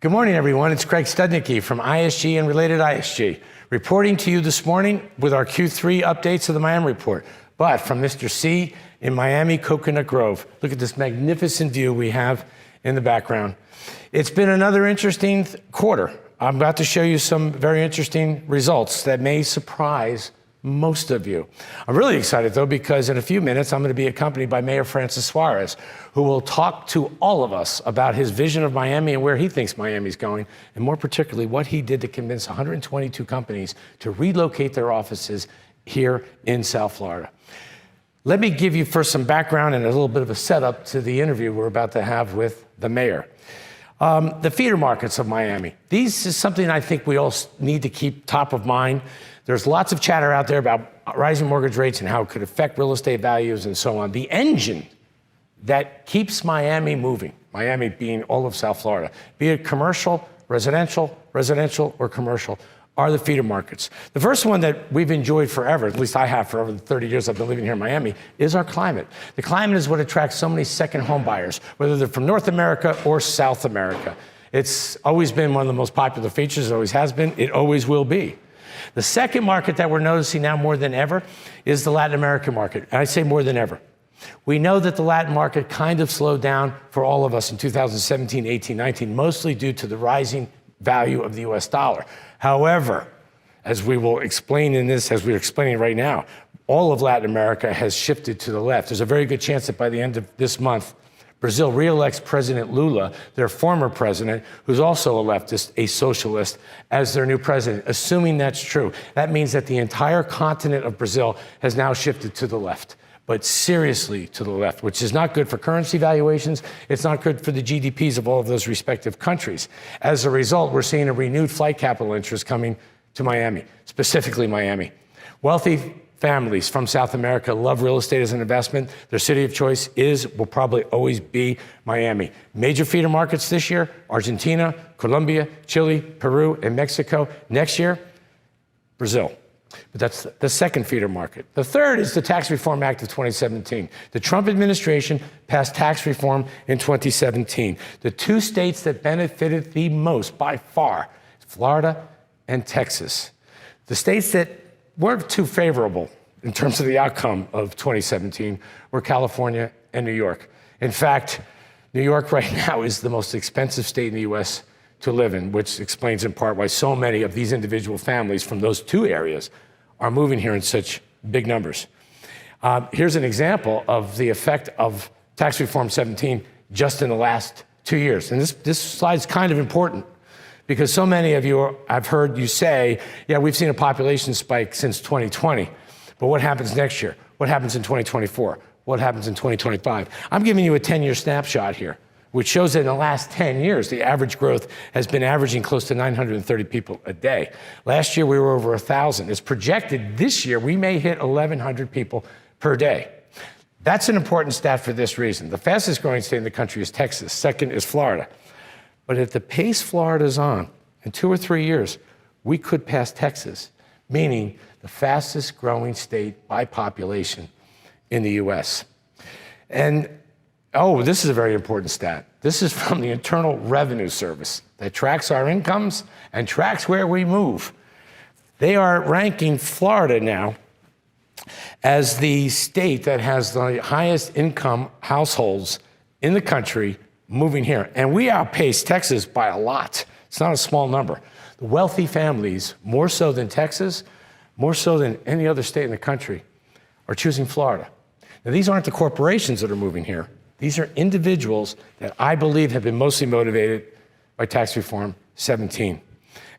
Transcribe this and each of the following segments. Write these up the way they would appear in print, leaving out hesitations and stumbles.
Good morning, everyone. It's Craig Studnicki from ISG and Related ISG, reporting to you this morning with our Q3 updates of the Miami report. But from Mr. C in Miami Coconut Grove, look at this magnificent view we have in the background. It's been another interesting quarter. I'm about to show you some very interesting results that may surprise most of you. I'm really excited, though, because in a few minutes, I'm going to be accompanied by Mayor Francis Suarez, who will talk to all of us about his vision of Miami and where he thinks Miami's going, and more particularly, what he did to convince 122 companies to relocate their offices here in South Florida. Let me give you first some background and a little bit of a setup to the interview we're about to have with the mayor. The feeder markets of Miami. These is something I think we all need to keep top of mind. There's lots of chatter out there about rising mortgage rates and how it could affect real estate values and so on. The engine that keeps Miami moving, Miami being all of South Florida, be it commercial, residential, or commercial, are the feeder markets. The first one that we've enjoyed forever, at least I have for over the 30 years I've been living here in Miami, is our climate. The climate is what attracts so many second home buyers, whether they're from North America or South America. It's always been one of the most popular features, it always has been, it always will be. The second market that we're noticing now more than ever is the Latin American market. And I say more than ever. We know that the Latin market kind of slowed down for all of us in 2017, 18, 19, mostly due to the rising value of the US dollar. However, as we will explain in this, as we're explaining right now, all of Latin America has shifted to the left. There's a very good chance that by the end of this month, Brazil reelects President Lula, their former president, who's also a leftist, a socialist, as their new president. Assuming that's true, that means that the entire continent of Brazil has now shifted to the left, but seriously to the left, which is not good for currency valuations. It's not good for the GDPs of all of those respective countries. As a result, we're seeing a renewed flight capital interest coming to Miami, specifically Miami. Wealthy families from South America love real estate as an investment. Their city of choice will probably always be Miami. Major feeder markets this year, Argentina, Colombia, Chile, Peru, and Mexico. Next year, Brazil. But that's the second feeder market. The third is the Tax Reform Act of 2017. The Trump administration passed tax reform in 2017. The two states that benefited the most by far, Florida and Texas. The states that weren't too favorable in terms of the outcome of 2017 were California and New York. In fact, New York right now is the most expensive state in the US to live in, which explains in part why so many of these individual families from those two areas are moving here in such big numbers. Here's an example of the effect of Tax Reform 17 just in the last 2 years. And this slide's kind of important, because so many of you, I've heard you say, yeah, we've seen a population spike since 2020, but what happens next year? What happens in 2024? What happens in 2025? I'm giving you a 10-year snapshot here, which shows that in the last 10 years, the average growth has been averaging close to 930 people a day. Last year, we were over 1,000. It's projected this year, we may hit 1,100 people per day. That's an important stat for this reason. The fastest growing state in the country is Texas. Second is Florida. But at the pace Florida's on, in 2 or 3 years, we could pass Texas, meaning the fastest growing state by population in the US. And, oh, this is a very important stat. This is from the Internal Revenue Service that tracks our incomes and tracks where we move. They are ranking Florida now as the state that has the highest income households in the country moving here. And we outpace Texas by a lot. It's not a small number. The wealthy families, more so than Texas, more so than any other state in the country, are choosing Florida. Now, these aren't the corporations that are moving here. These are individuals that I believe have been mostly motivated by Tax Reform 17.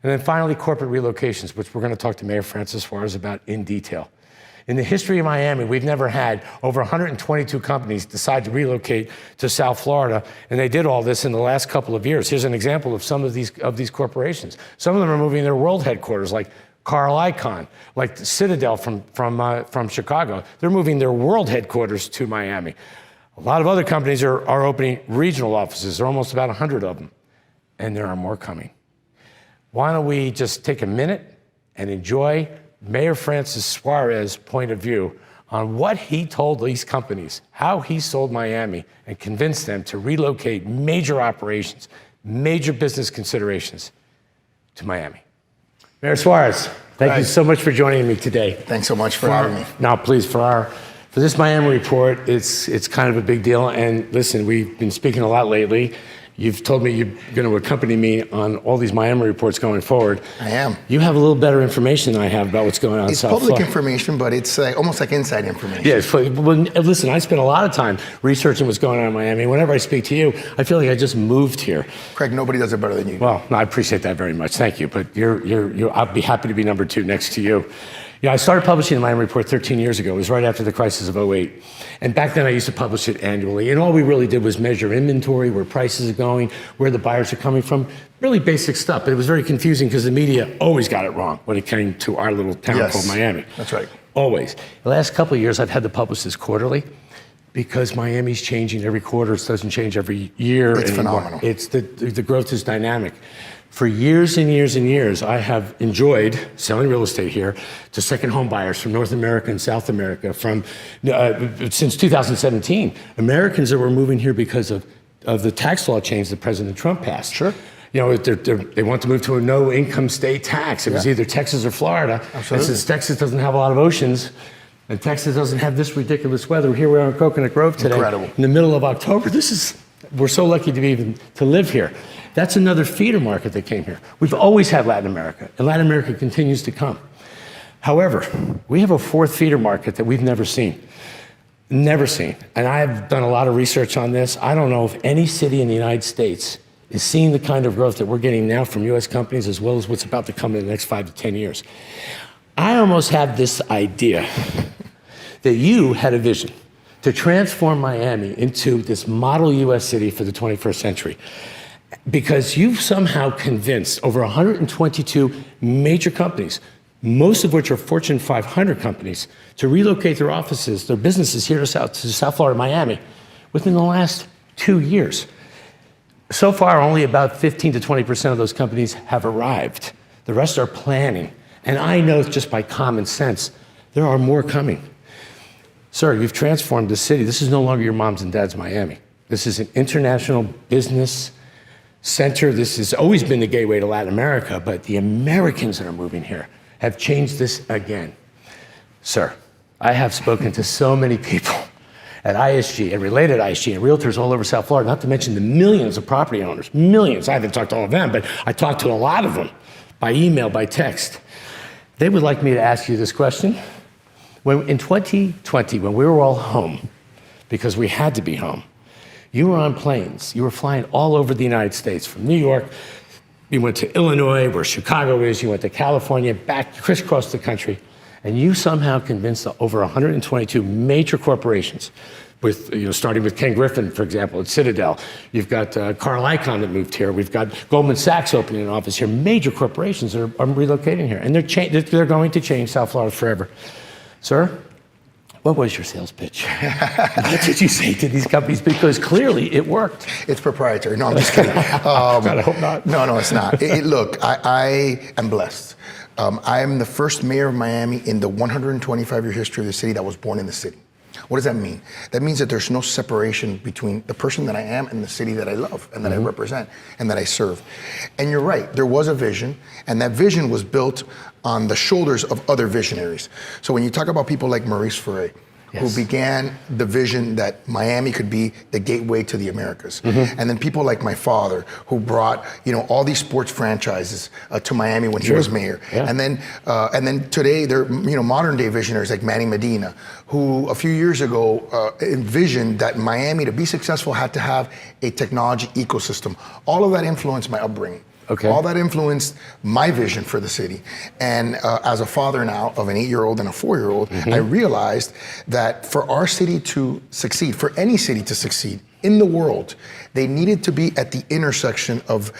And then finally, corporate relocations, which we're going to talk to Mayor Francis Suarez about in detail. In the history of Miami, we've never had over 122 companies decide to relocate to South Florida, and they did all this in the last couple of years. Here's an example of some of these corporations. Some of them are moving their world headquarters, like Carl Icahn, like the Citadel from Chicago. They're moving their world headquarters to Miami. A lot of other companies are opening regional offices. There are almost about 100 of them, and there are more coming. Why don't we just take a minute and enjoy Mayor Francis Suarez's point of view on what he told these companies, how he sold Miami and convinced them to relocate major operations, major business considerations to Miami. Mayor Suarez, thank you so much for joining me today. Thanks so much for having me. Now, please, for this Miami report, it's kind of a big deal. And listen, we've been speaking a lot lately. You've told me you're going to accompany me on all these Miami reports going forward. I am. You have a little better information than I have about what's going on in South Florida. It's public information, but it's almost like inside information. Yeah, well, listen, I spent a lot of time researching what's going on in Miami. Whenever I speak to you, I feel like I just moved here. Craig, nobody does it better than you. Well, no, I appreciate that very much. Thank you. But I'll be happy to be number 2 next to you. Yeah, I started publishing the Miami Report 13 years ago. It was right after the crisis of '08. And back then I used to publish it annually. And all we really did was measure inventory, where prices are going, where the buyers are coming from. Really basic stuff. But it was very confusing because the media always got it wrong when it came to our little town called Miami. That's right. Always. The last couple of years I've had to publish this quarterly because Miami's changing every quarter. It doesn't change every year. It's anymore. phenomenal. It's the growth is dynamic. For years and years and years, I have enjoyed selling real estate here to second home buyers from North America and South America since 2017. Americans that were moving here because of the tax law change that President Trump passed. Sure. You know, they want to move to a no income state tax. It was either Texas or Florida. Absolutely. And since Texas doesn't have a lot of oceans, and Texas doesn't have this ridiculous weather, here we are in Coconut Grove today. Incredible. In the middle of October. We're so lucky to live here. That's another feeder market that came here. We've always had Latin America, and Latin America continues to come. However, we have a 4th feeder market that we've never seen. Never seen. And I've done a lot of research on this. I don't know if any city in the United States is seeing the kind of growth that we're getting now from U.S. companies, as well as what's about to come in the next 5 to 10 years. I almost have this idea that you had a vision to transform Miami into this model U.S. city for the 21st century. Because you've somehow convinced over 122 major companies, most of which are Fortune 500 companies, to relocate their offices, their businesses here to South Florida, Miami, within the last 2 years. So far, only about 15 to 20% of those companies have arrived. The rest are planning. And I know just by common sense, there are more coming. Sir, you've transformed the city. This is no longer your mom's and dad's Miami. This is an international business center. This has always been the gateway to Latin America, but the Americans that are moving here have changed this again. Sir, I have spoken to so many people at ISG and related ISG and realtors all over South Florida, not to mention the millions of property owners, millions. I haven't talked to all of them, but I talked to a lot of them by email, by text. They would like me to ask you this question. In 2020, when we were all home, because we had to be home, you were on planes. You were flying all over the United States, from New York. You went to Illinois, where Chicago is. You went to California, back, crisscrossed the country. And you somehow convinced over 122 major corporations, starting with Ken Griffin, for example, at Citadel. You've got Carl Icahn that moved here. We've got Goldman Sachs opening an office here. Major corporations are relocating here. And they're going to change South Florida forever. Sir? What was your sales pitch? What did you say to these companies? Because clearly it worked. It's proprietary. No, I'm just kidding. God, I hope not. No, it's not. Look, I am blessed. I am the first mayor of Miami in the 125-year history of the city that was born in the city. What does that mean? That means that there's no separation between the person that I am and the city that I love and that I represent and that I serve. And you're right, there was a vision, and that vision was built on the shoulders of other visionaries. So when you talk about people like Maurice Ferre, who began the vision that Miami could be the gateway to the Americas. And then people like my father, who brought all these sports franchises to Miami when he was mayor. And then today they're modern day visionaries like Manny Medina, who a few years ago envisioned that Miami, to be successful, had to have a technology ecosystem. All of that influenced my upbringing. Okay. All that influenced my vision for the city. And as a father now of an 8-year-old and a 4-year-old, I realized that for our city to succeed, for any city to succeed in the world, they needed to be at the intersection of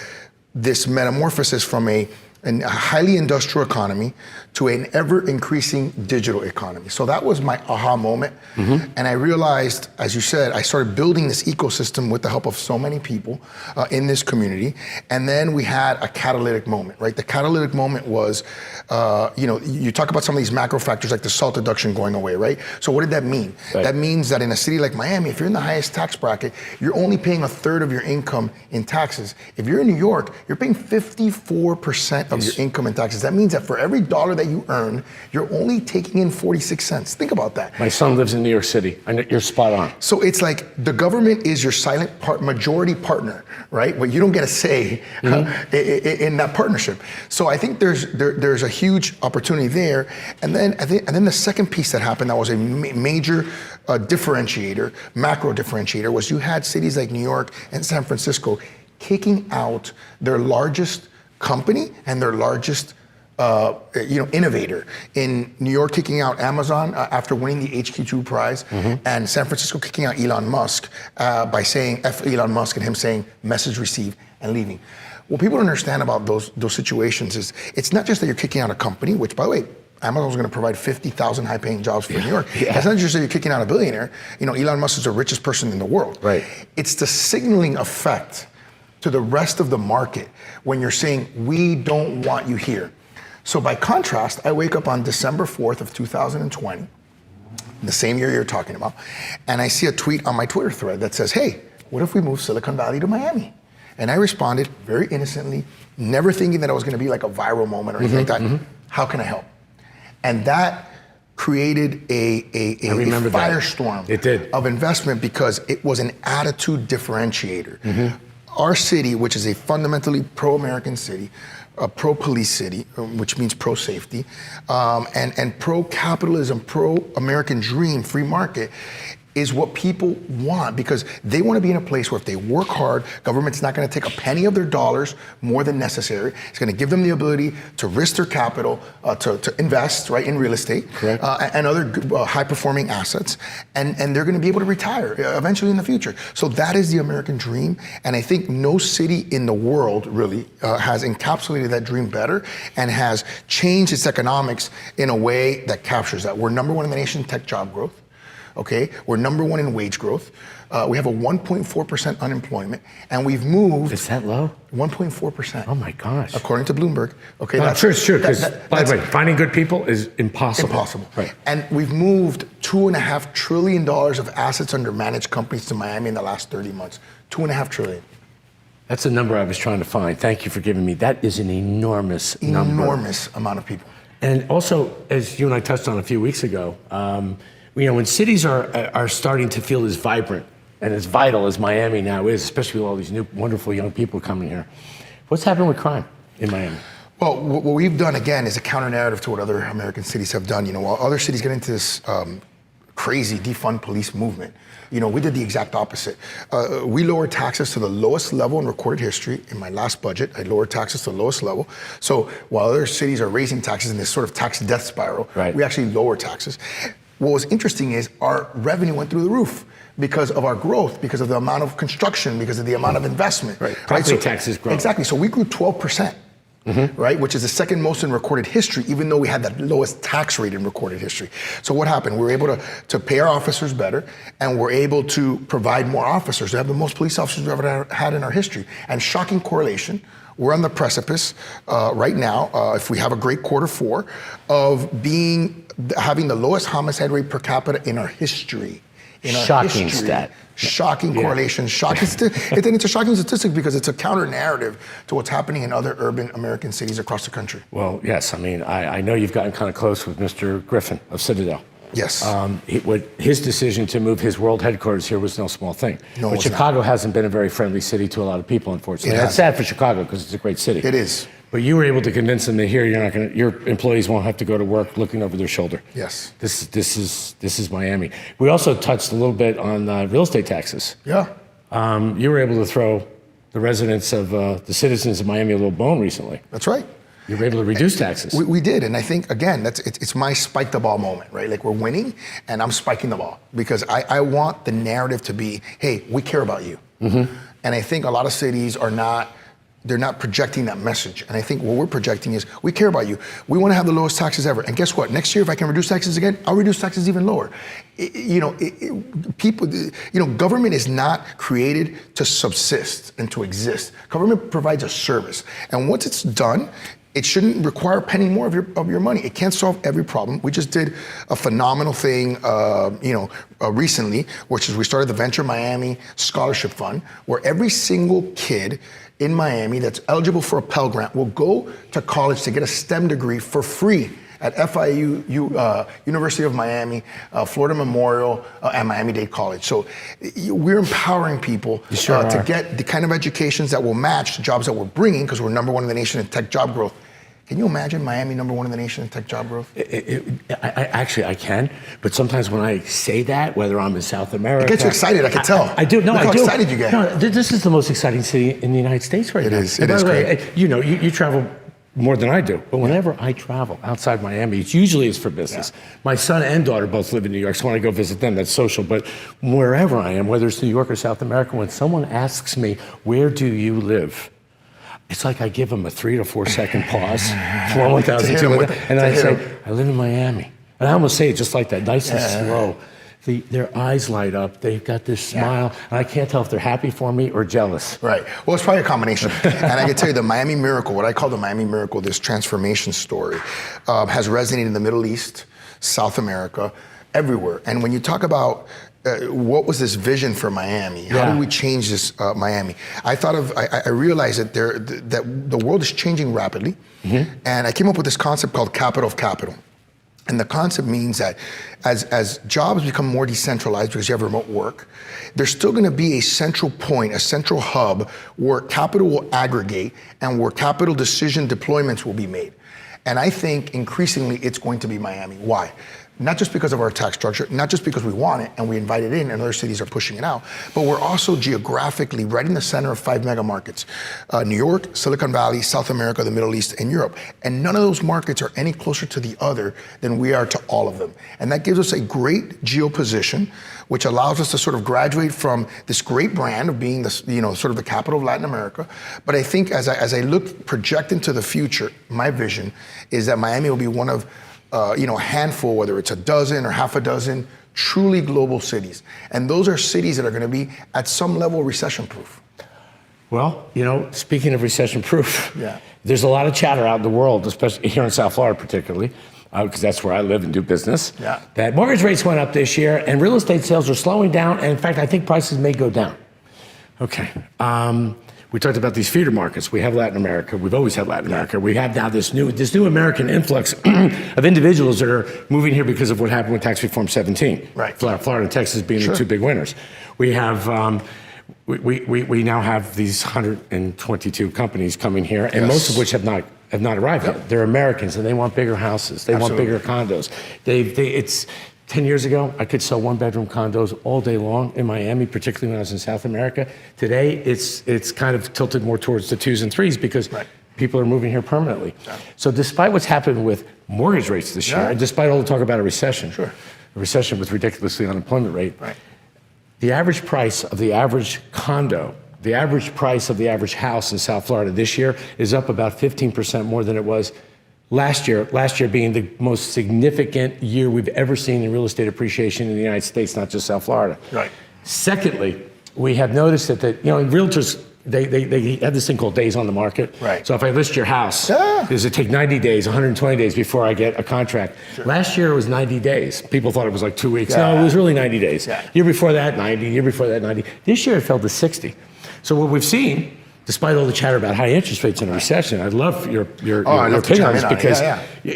this metamorphosis from a and a highly industrial economy to an ever-increasing digital economy. So that was my aha moment. And I realized, as you said, I started building this ecosystem with the help of so many people in this community. And then we had a catalytic moment, right? The catalytic moment was, you talk about some of these macro factors like the SALT deduction going away, right? So what did that mean? Right. That means that in a city like Miami, if you're in the highest tax bracket, you're only paying a third of your income in taxes. If you're in New York, you're paying 54% of your income in taxes. That means that for every dollar that you earn, you're only taking in 46 cents. Think about that. My son lives in New York City. You're spot on. So it's like the government is your silent majority partner, right? But you don't get a say in that partnership. So I think there's a huge opportunity there. And then the second piece that happened that was a major differentiator, macro differentiator, was you had cities like New York and San Francisco kicking out their largest company and their largest innovator. In New York, kicking out Amazon after winning the HQ2 prize, and San Francisco kicking out Elon Musk by saying F Elon Musk and him saying message received and leaving. What people don't understand about those situations is it's not just that you're kicking out a company, which by the way, Amazon's going to provide 50,000 high-paying jobs for New York. It's not just that you're kicking out a billionaire. Elon Musk is the richest person in the world. Right. It's the signaling effect to the rest of the market when you're saying, we don't want you here. So by contrast, I wake up on December 4th of 2020, the same year you're talking about, and I see a tweet on my Twitter thread that says, hey, what if we move Silicon Valley to Miami? And I responded very innocently, never thinking that it was going to be like a viral moment or anything like that. How can I help? And that created a firestorm of investment because it was an attitude differentiator. Our city, which is a fundamentally pro-American city, a pro-police city, which means pro-safety, and pro-capitalism, pro-American dream, free market, is what people want because they want to be in a place where if they work hard, government's not going to take a penny of their dollars more than necessary. It's going to give them the ability to risk their capital, to invest right in real estate and other high-performing assets, and they're going to be able to retire eventually in the future. So that is the American dream, and I think no city in the world really has encapsulated that dream better and has changed its economics in a way that captures that. We're number one in the nation in tech job growth. Okay, we're number one in wage growth. We have a 1.4% unemployment, and we've moved. Is that low? 1.4%. Oh my gosh! According to Bloomberg. Okay, no, I'm sure it's true. Because by the way, finding good people is impossible. Impossible. Right. And we've moved $2.5 trillion of assets under managed companies to Miami in the last 30 months. $2.5 trillion. That's a number I was trying to find. Thank you for giving me. That is an enormous number. Enormous amount of people. And also, as you and I touched on a few weeks ago. When cities are starting to feel as vibrant and as vital as Miami now is, especially with all these new wonderful young people coming here, what's happening with crime in Miami? Well, what we've done again is a counter narrative to what other American cities have done. While other cities get into this crazy defund police movement, we did the exact opposite. We lowered taxes to the lowest level in recorded history. In my last budget, I lowered taxes to the lowest level. So while other cities are raising taxes in this sort of tax death spiral, we actually lowered taxes. What was interesting is our revenue went through the roof because of our growth, because of the amount of construction, because of the amount of investment. Property taxes grow. Exactly. So we grew 12%, right? Which is the second most in recorded history, even though we had the lowest tax rate in recorded history. So what happened? We were able to pay our officers better, and we're able to provide more officers. We have the most police officers we've ever had in our history. And shocking correlation, we're on the precipice right now, if we have a great quarter four, of having the lowest homicide rate per capita in our history. Shocking stat. Shocking correlation. It's a shocking statistic because it's a counter narrative to what's happening in other urban American cities across the country. Well, yes. I know you've gotten kind of close with Mr. Griffin of Citadel. Yes. His decision to move his world headquarters here was no small thing. No, but Chicago hasn't been a very friendly city to a lot of people, unfortunately. That's sad for Chicago because it's a great city. It is. But you were able to convince them that here your employees won't have to go to work looking over their shoulder. Yes. This is Miami. We also touched a little bit on real estate taxes. Yeah. You were able to throw the residents of the citizens of Miami a little bone recently. That's right. You were able to reduce taxes. We did, and I think again it's my spike the ball moment, right? Like we're winning, and I'm spiking the ball because I want the narrative to be, hey, we care about you. And I think a lot of cities are not they're not projecting that message. And I think what we're projecting is, we care about you. We want to have the lowest taxes ever. And guess what? Next year, if I can reduce taxes again, I'll reduce taxes even lower. Government is not created to subsist and to exist. Government provides a service. And once it's done, it shouldn't require a penny more of your money. It can't solve every problem. We just did a phenomenal thing, recently, which is we started the Venture Miami Scholarship Fund, where every single kid in Miami that's eligible for a Pell Grant will go to college to get a STEM degree for free at FIU, University of Miami, Florida Memorial, and Miami-Dade College. So we're empowering people to get the kind of educations that will match the jobs that we're bringing, because we're #1 in the nation in tech job growth. Can you imagine Miami #1 in the nation in tech job growth? I can, but sometimes when I say that, whether I'm in South America, it gets you excited. I can tell. I do. No, Look I how do. excited you get. No, this is the most exciting city in the United States right now. It is. And It by is the way, great. you travel more than I do, but whenever I travel outside Miami, it's usually for business. Yeah. My son and daughter both live in New York, so when I go visit them, that's social. But wherever I am, whether it's New York or South America, when someone asks me, "Where do you live?" it's like I give them a 3 to 4 second pause, 1,200, and I say, "I live in Miami." And I almost say it just like that, nice and slow. Their eyes light up. They've got this smile, and I can't tell if they're happy for me or jealous. Right. Well, it's probably a combination. And I can tell you, the Miami Miracle, what I call the Miami Miracle, this transformation story, has resonated in the Middle East, South America, everywhere. And when you talk about what was this vision for Miami? How do we change this Miami? I realized that that the world is changing rapidly, and I came up with this concept called capital of capital. And the concept means that as jobs become more decentralized because you have remote work, there's still going to be a central point, a central hub where capital will aggregate and where capital decision deployments will be made. And I think increasingly it's going to be Miami. Why? Not just because of our tax structure, not just because we want it and we invite it in and other cities are pushing it out, but we're also geographically right in the center of 5 mega markets. New York, Silicon Valley, South America, the Middle East, and Europe. And none of those markets are any closer to the other than we are to all of them. And that gives us a great geo-position, which allows us to sort of graduate from this great brand of being sort of the capital of Latin America. But I think as I project into the future, my vision is that Miami will be one of a handful, whether it's a dozen or half a dozen, truly global cities. And those are cities that are going to be at some level recession-proof. Well, speaking of recession-proof, there's a lot of chatter out in the world, especially here in South Florida particularly, because that's where I live and do business, that mortgage rates went up this year and real estate sales are slowing down. And in fact, I think prices may go down. Okay. We talked about these feeder markets. We have Latin America. We've always had Latin America. We have now this new American influx of individuals that are moving here because of what happened with Tax Reform 17. Right. Florida and Texas being the two big winners. We have we now have these 122 companies coming here, and most of which have not arrived yet. They're Americans, and they want bigger houses. They want bigger condos. It's 10 years ago, I could sell 1-bedroom condos all day long in Miami, particularly when I was in South America. Today, it's kind of tilted more towards the 2s and 3s because people are moving here permanently. So despite what's happened with mortgage rates this year, and despite all the talk about a recession, a recession with ridiculously unemployment rate, the average price of the average condo, the average price of the average house in South Florida this year is up about 15% more than it was last year being the most significant year we've ever seen in real estate appreciation in the United States, not just South Florida. Right. Secondly, we have noticed that realtors, they have this thing called days on the market. Right. So if I list your house, does it take 90 days, 120 days before I get a contract? Last year it was 90 days. People thought it was like 2 weeks. No, it was really 90 days. Year before that, 90. Year before that, 90. This year it fell to 60. So what we've seen, despite all the chatter about high interest rates in a recession, I'd love your opinion on this because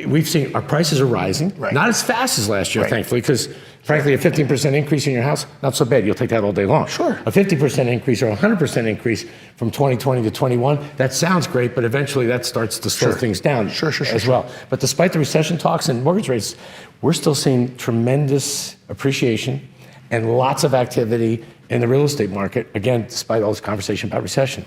we've seen our prices are rising, not as fast as last year, thankfully, because frankly, a 15% increase in your house, not so bad. You'll take that all day long. Sure. A 50% increase or a 100% increase from 2020 to 21, that sounds great, but eventually that starts to slow things down as well. But despite the recession talks and mortgage rates, we're still seeing tremendous appreciation and lots of activity in the real estate market, again, despite all this conversation about recession.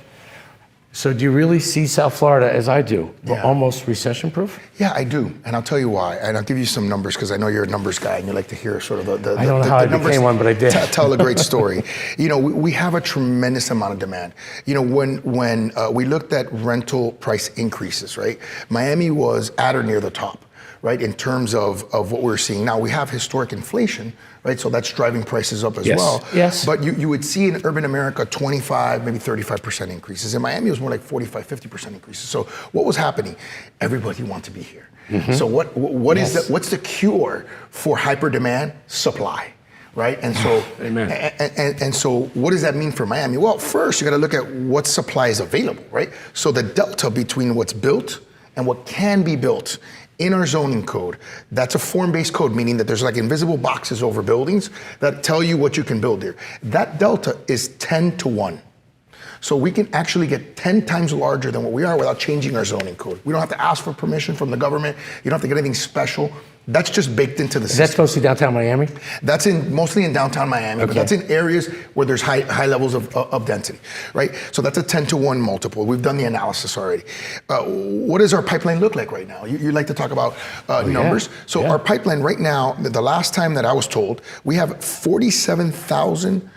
So do you really see South Florida, as I do, Yeah. almost recession-proof? Yeah, I do, and I'll tell you why. And I'll give you some numbers because I know you're a numbers guy and you like to hear sort of the I don't know how I numbers became one, but I did. Tell a great story. We have a tremendous amount of demand. When we looked at rental price increases, right? Miami was at or near the top, right, in terms of what we're seeing. Now, we have historic inflation, right, so that's driving prices up as well. Yes. But you would see in urban America 25, maybe 35% increases. In Miami, it was more like 45, 50% increases. So what was happening? Everybody wanted to be here. So what's the cure for hyper demand? Supply. Right, and so, Amen. And so, what does that mean for Miami? Well, first you got to look at what supply is available, right? So the delta between what's built and what can be built in our zoning code, that's a form-based code, meaning that there's like invisible boxes over buildings that tell you what you can build there. That delta is 10 to 1. So we can actually get 10 times larger than what we are without changing our zoning code. We don't have to ask for permission from the government. You don't have to get anything special. That's just baked into the system. Is that mostly downtown Miami? That's mostly in downtown Miami, but that's in areas where there's high levels of density, right? So that's a 10 to 1 multiple. We've done the analysis already. What does our pipeline look like right now? You like to talk about numbers. Yeah. So our pipeline right now, the last time that I was told, we have 47,000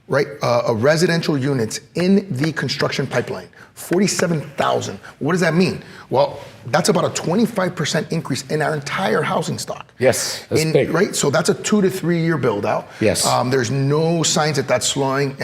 residential units in the construction pipeline. 47,000. What does that mean? Well, that's about a 25% increase in our entire housing stock. Yes, that's big. Right? So that's a 2 to 3 year build out. Yes. There's no signs that that's slowing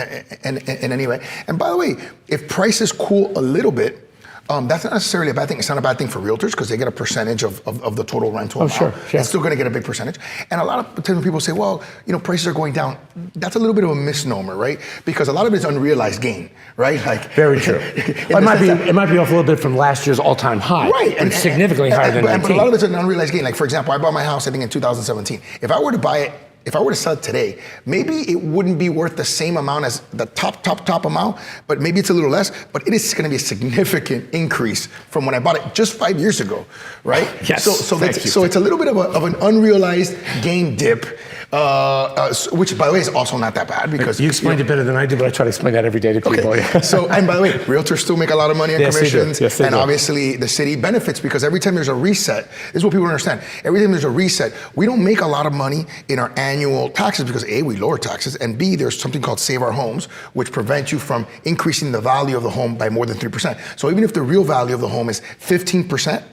in any way. And by the way, if prices cool a little bit, that's not necessarily a bad thing. It's not a bad thing for realtors because they get a percentage of the total rental amount. Sure. They're still going to get a big percentage. And a lot of times when people say, well, prices are going down, that's a little bit of a misnomer, right? Because a lot of it is unrealized gain, right? Like very true. It might be off a little bit from last year's all-time high, right? And significantly higher than 19. But a lot of it's an unrealized gain. Like for example, I bought my house I think in 2017. If I were to sell it today, maybe it wouldn't be worth the same amount as the top amount, but maybe it's a little less, but it is going to be a significant increase from when I bought it just 5 years ago, right? Yes. So it's a little bit of an unrealized gain dip, which by the way is also not that bad because you explained it better than I do, but I try to explain that every day to people. Okay. So, and by the way, realtors still make a lot of money on commissions, yes, they do. Obviously the city benefits because every time there's a reset, this is what people don't understand. Every time there's a reset, we don't make a lot of money in our annual taxes because A, we lower taxes, and B, there's something called Save Our Homes, which prevents you from increasing the value of the home by more than 3%. So even if the real value of the home is 15%,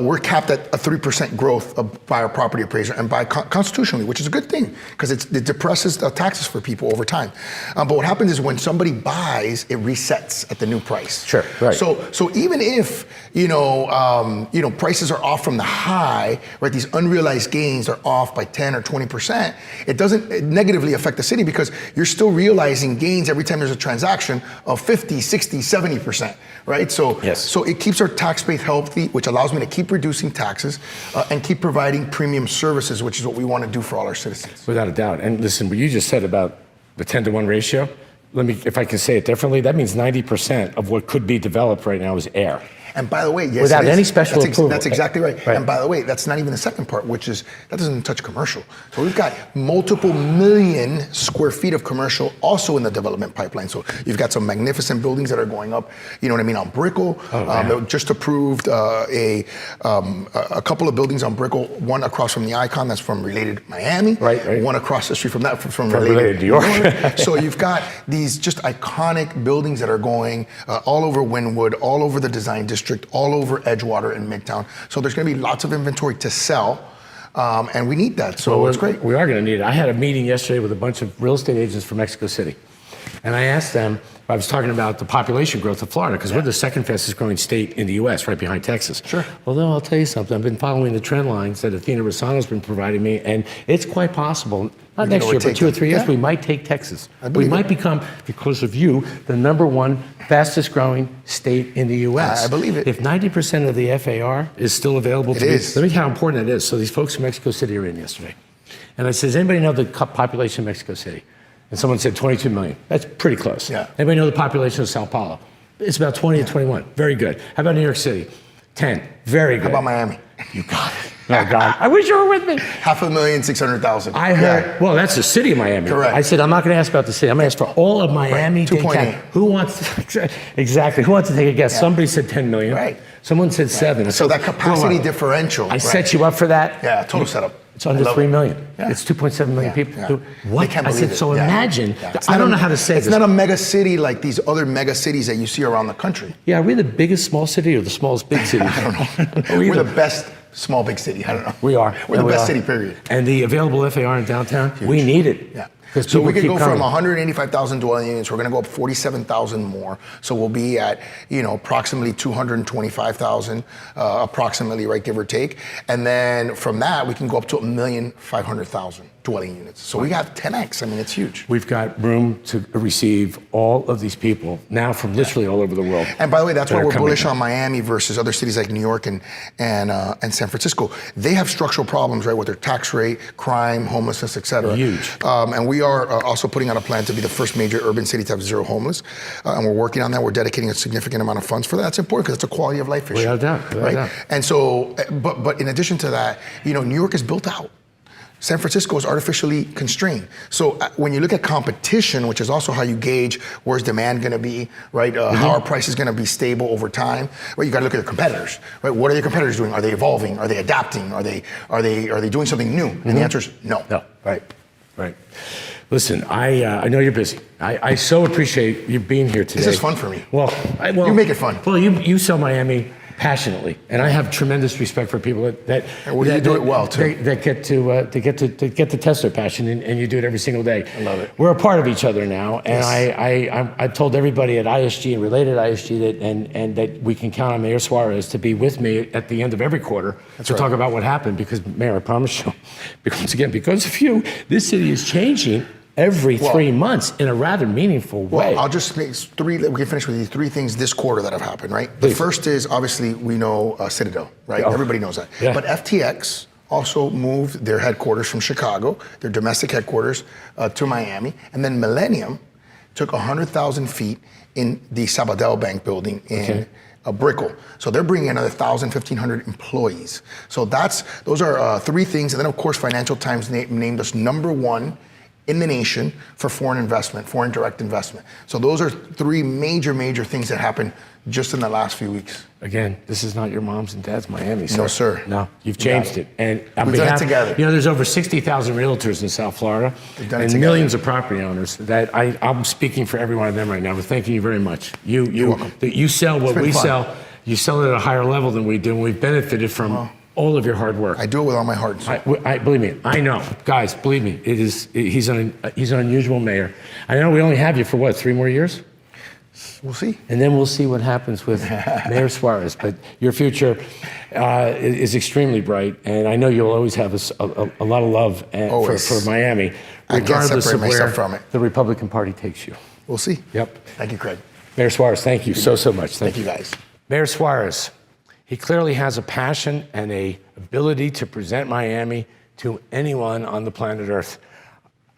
we're capped at a 3% growth by our property appraiser and by constitutionally, which is a good thing because it depresses the taxes for people over time. But what happens is when somebody buys, it resets at the new price. Sure, right. So even if prices are off from the high, right? These unrealized gains are off by 10 or 20%. It doesn't negatively affect the city because you're still realizing gains every time there's a transaction of 50, 60, 70%, right? So it keeps our tax base healthy, which allows me to keep reducing taxes and keep providing premium services, which is what we want to do for all our citizens. Without a doubt. And listen, what you just said about the 10 to 1 ratio, if I can say it differently, that means 90% of what could be developed right now is air. And by the way, yes, without any special approval. That's exactly right. And by the way, that's not even the second part, which is that doesn't touch commercial. So we've got multiple million square feet of commercial also in the development pipeline. So you've got some magnificent buildings that are going up. You know what I mean? On Brickell, just approved a couple of buildings on Brickell. One across from the Icon, that's from Related Miami. Right. One across the street from that from Related New York. So you've got these just iconic buildings that are going all over Wynwood, all over the design district, all over Edgewater and Midtown. So there's going to be lots of inventory to sell, and we need that. So it's great. We are going to need it. I had a meeting yesterday with a bunch of real estate agents from Mexico City, and I asked them, I was talking about the population growth of Florida, because we're the second fastest growing state in the U.S., right behind Texas. Sure. Well, then I'll tell you something. I've been following the trend lines that Athena Rosano's been providing me, and it's quite possible, not next year, but 2 or 3 years, we might take Texas. We might become, because of you, the #1 fastest growing state in the U.S. I believe it. If 90% of the FAR is still available to me, let me tell you how important that is. So these folks from Mexico City are in yesterday. And I said, does anybody know the population of Mexico City? And someone said 22 million. That's pretty close. Yeah. Anybody know the population of Sao Paulo? It's about 20 to 21. Very good. How about New York City? 10. Very How good. about Miami? You got it. Oh, God. I wish you were with me. 500,600,000. I heard, well, that's the city of Miami. Correct. I said, I'm not going to ask about the city. I'm going to ask for all of Miami. Right. 2.8. Who wants to, exactly. Who wants to take a guess? Yeah. Somebody said 10 million. Right. Someone said 7. So that capacity differential. I set you up for that. Yeah, total setup. It's under 3 million. Yeah. It's 2.7 million people. Yeah. What? They can't I believe said, it. so imagine. Yeah. I don't know how to say it's this. It's not a mega city like these other mega cities that you see around the country. Yeah, are we the biggest small city or the smallest big city? I don't know. We're the best small big city. I don't know. We are. We're the best city, period. And the available FAR in downtown, we need it. Yeah. So we could go from 185,000 dwelling units. We're going to go up 47,000 more. So we'll be at, approximately 225,000, approximately, right, give or take. And then from that, we can go up to 1,500,000 dwelling units. So we got 10x. I mean, it's huge. We've got room to receive all of these people now from literally all over the world. And by the way, that's why we're bullish down on Miami versus other cities like New York and San Francisco. They have structural problems, right, with their tax rate, crime, homelessness, et cetera. Huge. And we are also putting out a plan to be the first major urban city to have zero homeless. And we're working on that. We're dedicating a significant amount of funds for that. That's important because it's a quality of life issue. Without doubt. Right? And so, but in addition to that, New York is built out. San Francisco is artificially constrained. So when you look at competition, which is also how you gauge where's demand going to be, right? How our price is going to be stable over time, right? You got to look at your competitors, right? What are your competitors doing? Are they evolving? Are they adapting? Are they doing something new? And the answer is no. No. Right. Right. Listen, I know you're busy. I so appreciate you being here today. This is fun for me. Well, you make it fun. Well, you sell Miami passionately, and I have tremendous respect for people that you do it well too. That get to test their passion, and you do it every single day. I love it. We're a part of each other now, and Yes. I've told everybody at ISG and related ISG that we can count on Mayor Suarez to be with me at the end of every quarter to talk about what happened. Because Mayor, I promise you, because of you, this city is changing every 3 months in a rather meaningful way. Well, I'll just make three. We can finish with these 3 things this quarter that have happened, right? The first is obviously we know Citadel, right? Oh. Everybody knows that. Yeah. But FTX also moved their headquarters from Chicago, their domestic headquarters, to Miami, and then Millennium took 100,000 feet in the Sabadell Bank building in Brickell. So they're bringing another 1,000, 1,500 employees. So those are 3 things. And then of course, Financial Times named us #1 in the nation for foreign investment, foreign direct investment. So those are 3 major things that happened just in the last few weeks. Again, this is not your mom's and dad's Miami, sir. No, sir. No, you've changed it. And we've done it together. There's over 60,000 realtors in South Florida We've done it and together. millions of property owners that I'm speaking for every one of them right now. But thanking you very much. You're welcome. You sell what It's been we fun. sell. You sell it at a higher level than we do, and we've benefited from all of your hard work. I do it with all my heart. I believe me. I know, guys. Believe me. He's an unusual mayor. I know we only have you for what, 3 more years, We'll see. and then we'll see what happens with Mayor Suarez. But your future is extremely bright, and I know you'll always have a lot of love for Miami, I can't regardless separate of where myself from it. the Republican Party takes you. We'll see. Yep. Thank you, Craig. Mayor Suarez, thank you so much. Thank you, guys. Mayor Suarez, he clearly has a passion and a ability to present Miami to anyone on the planet Earth.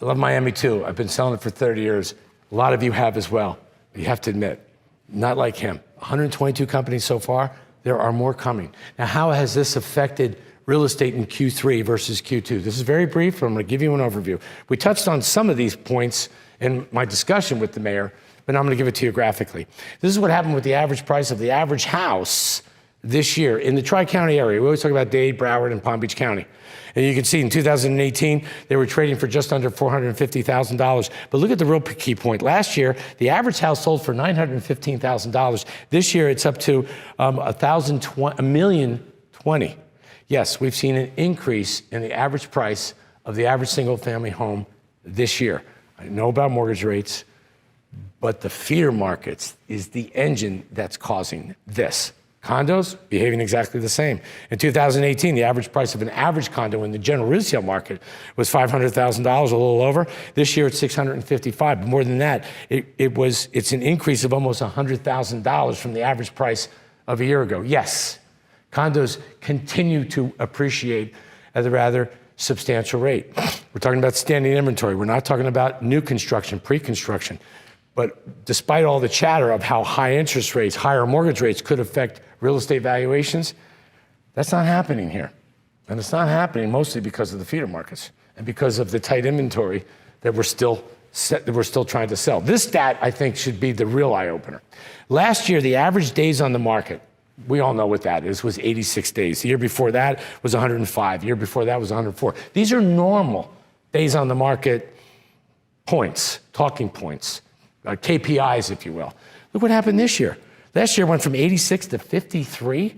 I love Miami too. I've been selling it for 30 years. A lot of you have as well. You have to admit, not like him. 122 companies so far. There are more coming. Now, how has this affected real estate in Q3 versus Q2? This is very brief. I'm going to give you an overview. We touched on some of these points in my discussion with the mayor, but I'm going to give it to you graphically. This is what happened with the average price of the average house this year in the Tri-County area. We always talk about Dade, Broward, and Palm Beach County. And you can see in 2018, they were trading for just under $450,000. But look at the real key point. Last year, the average house sold for $915,000. This year, it's up to $1,020,000. Yes, we've seen an increase in the average price of the average single-family home this year. I know about mortgage rates, but the feeder markets is the engine that's causing this. Condos behaving exactly the same. In 2018, the average price of an average condo in the general resale market was $500,000, a little over. This year, it's $655,000. But more than that, it's an increase of almost $100,000 from the average price of a year ago. Yes, condos continue to appreciate at a rather substantial rate. We're talking about standing inventory. We're not talking about new construction, pre-construction. But despite all the chatter of how high interest rates, higher mortgage rates could affect real estate valuations, that's not happening here. And it's not happening mostly because of the feeder markets and because of the tight inventory that we're still trying to sell. This stat, I think, should be the real eye-opener. Last year, the average days on the market, we all know what that is, was 86 days. The year before that was 105. The year before that was 104. These are normal days on the market points, talking points, KPIs, if you will. Look what happened this year. Last year went from 86 to 53.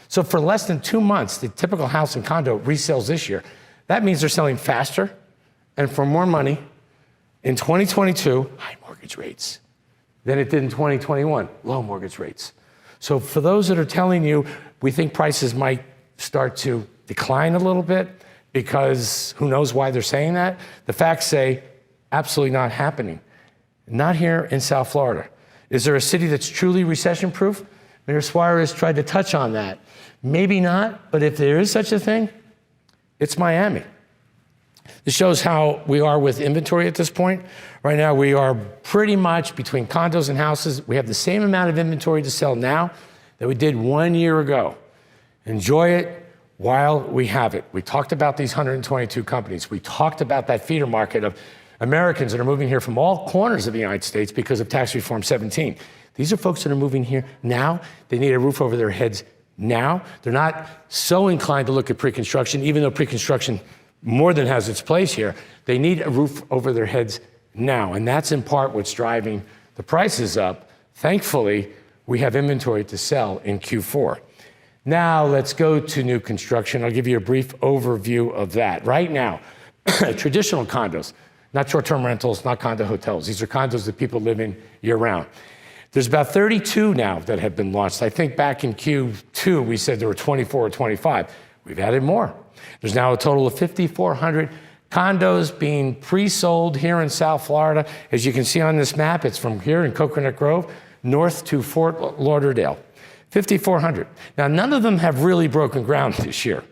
So for less than 2 months, the typical house and condo resales this year. That means they're selling faster and for more money in 2022, high mortgage rates, than it did in 2021, low mortgage rates. So for those that are telling you, we think prices might start to decline a little bit because who knows why they're saying that, the facts say absolutely not happening. Not here in South Florida. Is there a city that's truly recession-proof? Mayor Suarez tried to touch on that. Maybe not, but if there is such a thing, it's Miami. This shows how we are with inventory at this point. Right now, we are pretty much between condos and houses. We have the same amount of inventory to sell now that we did 1 year ago. Enjoy it while we have it. We talked about these 122 companies. We talked about that feeder market of Americans that are moving here from all corners of the United States because of Tax Reform 17. These are folks that are moving here now. They need a roof over their heads now. They're not so inclined to look at pre-construction, even though pre-construction more than has its place here. They need a roof over their heads now, and that's in part what's driving the prices up. Thankfully, we have inventory to sell in Q4. Now let's go to new construction. I'll give you a brief overview of that. Right now, traditional condos, not short-term rentals, not condo hotels. These are condos that people live in year-round. There's about 32 now that have been launched. I think back in Q2, we said there were 24 or 25. We've added more. There's now a total of 5,400 condos being pre-sold here in South Florida. As you can see on this map, it's from here in Coconut Grove, north to Fort Lauderdale. 5,400. Now, none of them have really broken ground this year.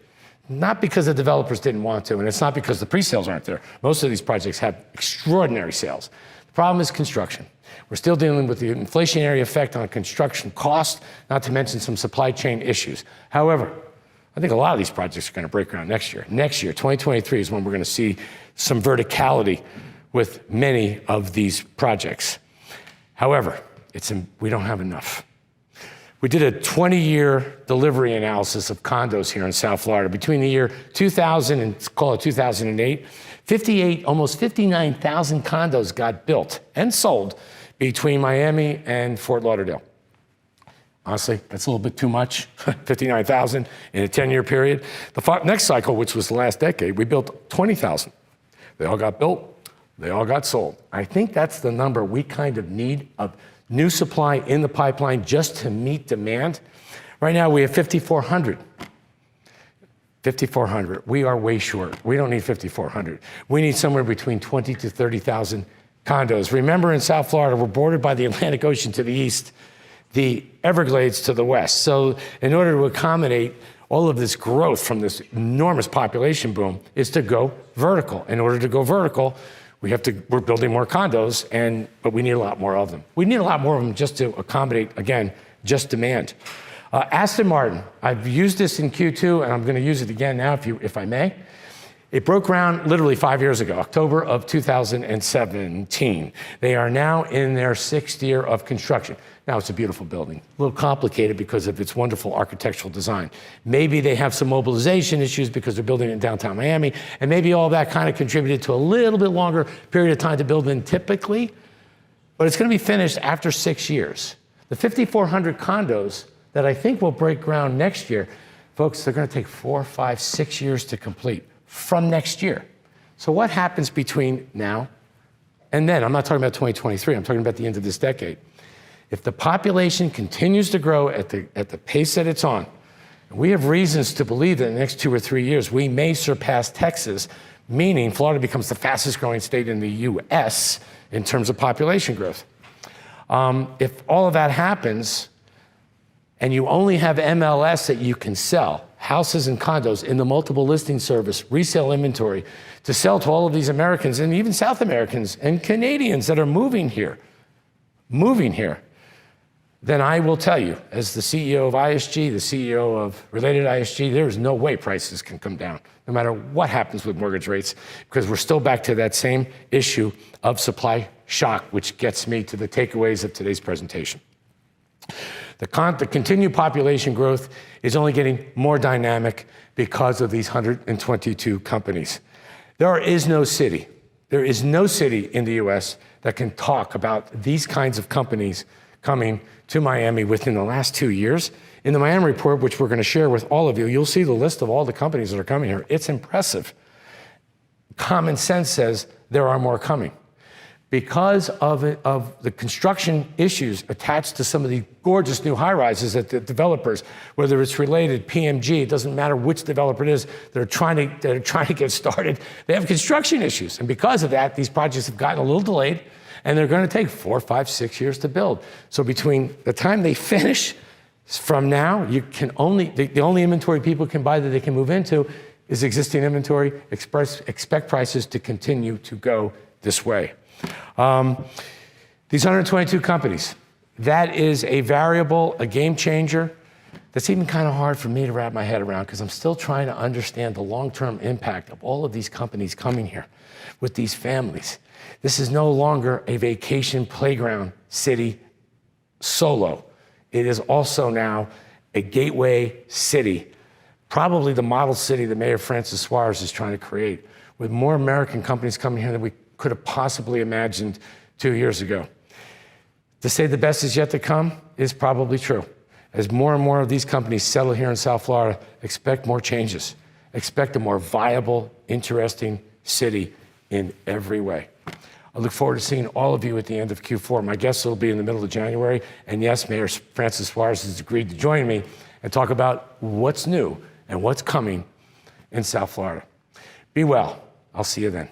Not because the developers didn't want to, and it's not because the pre-sales aren't there. Most of these projects have extraordinary sales. The problem is construction. We're still dealing with the inflationary effect on construction cost, not to mention some supply chain issues. However, I think a lot of these projects are going to break ground next year. Next year, 2023, is when we're going to see some verticality with many of these projects. However, we don't have enough. We did a 20-year delivery analysis of condos here in South Florida. Between the year 2000 and call it 2008, almost 59,000 condos got built and sold between Miami and Fort Lauderdale. Honestly, that's a little bit too much, 59,000 in a 10-year period. The next cycle, which was the last decade, we built 20,000. They all got built, they all got sold. I think that's the number we kind of need of new supply in the pipeline just to meet demand. Right now, we have 5,400. 5,400. We are way short. We don't need 5,400. We need somewhere between 20 to 30,000 condos. Remember, in South Florida, we're bordered by the Atlantic Ocean to the east, the Everglades to the west. So in order to accommodate all of this growth from this enormous population boom is to go vertical. In order to go vertical, we're building more condos, but we need a lot more of them. We need a lot more of them just to accommodate, again, just demand. Aston Martin, I've used this in Q2, and I'm going to use it again now, if I may. It broke ground literally 5 years ago, October of 2017. They are now in their 6th year of construction. Now, it's a beautiful building, a little complicated because of its wonderful architectural design. Maybe they have some mobilization issues because they're building in downtown Miami, and maybe all that kind of contributed to a little bit longer period of time to build than typically, but it's going to be finished after 6 years. The 5,400 condos that I think will break ground next year, folks, they're going to take 4, 5, 6 years to complete from next year. So what happens between now and then? I'm not talking about 2023, I'm talking about the end of this decade. If the population continues to grow at the pace that it's on, we have reasons to believe that in the next 2 or 3 years, we may surpass Texas, meaning Florida becomes the fastest growing state in the US in terms of population growth. If all of that happens, and you only have MLS that you can sell, houses and condos in the multiple listing service, resale inventory, to sell to all of these Americans and even South Americans and Canadians that are moving here, moving here, then I will tell you, as the CEO of ISG, the CEO of related ISG, there is no way prices can come down, no matter what happens with mortgage rates, because we're still back to that same issue of supply shock, which gets me to the takeaways of today's presentation. The continued population growth is only getting more dynamic because of these 122 companies. There is no city in the US that can talk about these kinds of companies coming to Miami within the last 2 years. In the Miami report, which we're going to share with all of you, you'll see the list of all the companies that are coming here. It's impressive. Common sense says there are more coming. Because of the construction issues attached to some of the gorgeous new high-rises that the developers, whether it's related, PMG, it doesn't matter which developer it is, they're trying to get started. They have construction issues. And because of that, these projects have gotten a little delayed, and they're going to take 4, 5, 6 years to build. So between the time they finish from now, the only inventory people can buy that they can move into is existing inventory. Expect prices to continue to go this way. These 122 companies, that is a variable, a game changer. That's even kind of hard for me to wrap my head around because I'm still trying to understand the long-term impact of all of these companies coming here with these families. This is no longer a vacation playground city solo. It is also now a gateway city, probably the model city that Mayor Francis Suarez is trying to create, with more American companies coming here than we could have possibly imagined 2 years ago. To say the best is yet to come is probably true. As more and more of these companies settle here in South Florida, expect more changes. Expect a more viable, interesting city in every way. I look forward to seeing all of you at the end of Q4. My guests will be in the middle of January. And yes, Mayor Francis Suarez has agreed to join me and talk about what's new and what's coming in South Florida. Be well. I'll see you then.